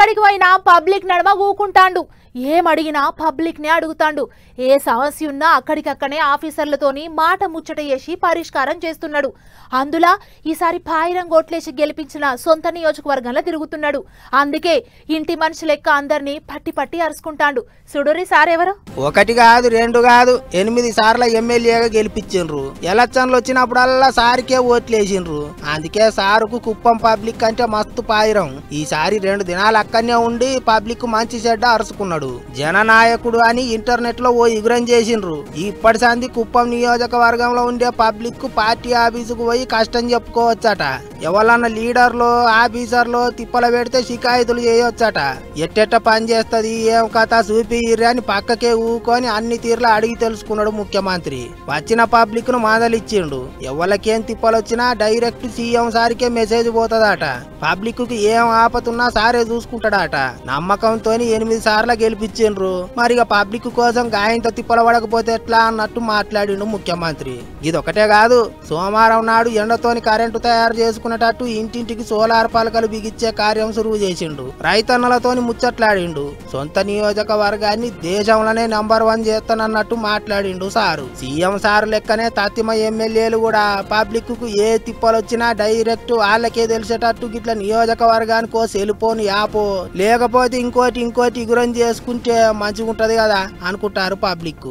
ఎక్కడికి పోయినా పబ్లిక్ నడమ ఊకుంటాండు. ఏం అడిగినా పబ్లిక్ నే అడుగుతాండు. ఏ సమస్య ఉన్నా అక్కడికక్కనే ఆఫీసర్లతోని మాట ముచ్చట చేసి పరిష్కారం చేస్తున్నాడు. అందులో ఈసారి 1000 కోట్లేసి గెలిపించిన సొంత నియోజకవర్గంలో తిరుగుతున్నాడు. అందుకే ఇంటి మనిషి లెక్క అందరినీ పట్టి పట్టి అరుచుకుంటాండు. సుడూరి సార్ ఎవరు? 1 కాదు 2 కాదు 8 సార్ల ఎమ్మెల్యేగా గెలిపించిండ్రు. ఎలక్షన్లు వచ్చినప్పుడల్లా సార్కే ఓట్లేసిండ్రు. అందుకే సారుకు కుప్పం పబ్లిక్ అంటే మస్తు పాయిరం. ఈసారి 2 దినాలు అక్కడనే ఉండి పబ్లిక్ మంచి చెడ్డ అరుచుకున్నాడు. జననాయకుడు అని ఇంటర్నెట్ లో ఓ ఇగురం చేసిండ్రు. ఇప్పటి సంది కుప్పం నియోజకవర్గంలో ఉండే పబ్లిక్ పార్టీ ఆఫీసుకు పోయి కష్టం చెప్పుకోవచ్చట. ఎవరన్నా లీడర్లో ఆఫీసర్లో తిప్పల పెడితే షికాయతులు చేయొచ్చట. ఎట్టెట్ట పని చేస్తుంది ఏం కథ చూపిర్రి అని పక్కకే ఊకొని అన్ని తీర్లా అడిగి తెలుసుకున్నాడు ముఖ్యమంత్రి. వచ్చిన పబ్లిక్ ను మాదలిచ్చిండు. ఎవరికేం తిప్పలొచ్చినా డైరెక్ట్ సీఎం సారికే మెసేజ్ పోతుందట. పబ్లిక్ కు ఏం ఆపతున్నా సారే చూసుకుంటాడట. నమ్మకంతో 8 సార్ల గెలిపించిండ్రు. మరి పబ్లిక్ కోసం గాయంత తిప్పల పడకపోతే ఎట్లా అన్నట్టు మాట్లాడిండు ముఖ్యమంత్రి. ఇదొకటే కాదు, సోమవారం నాడు ఎండతోని కరెంటు తయారు చేసుకునేటట్టు ఇంటింటికి సోలార్ పలకలు బిగిచ్చే కార్యం సురువు చేసిండు. రైతన్నలతోని ముచ్చట్లాడిండు. సొంత నియోజకవర్గాన్ని దేశంలోనే నంబర్ 1 చేస్తానన్నట్టు మాట్లాడిండు సారు. సీఎం సారు లెక్కనే తత్తిమ ఎమ్మెల్యేలు కూడా పబ్లిక్ కు ఏ తిప్పలొచ్చినా డైరెక్ట్ వాళ్ళకే తెలిసేటట్టు గిట్ల నియోజకవర్గానికో సెల్ఫోన్ యాపో లేకపోతే ఇంకోటి ఇగురం చేసుకుంటే మంచిగా ఉంటది కదా అనుకుంటారు పబ్లిక్.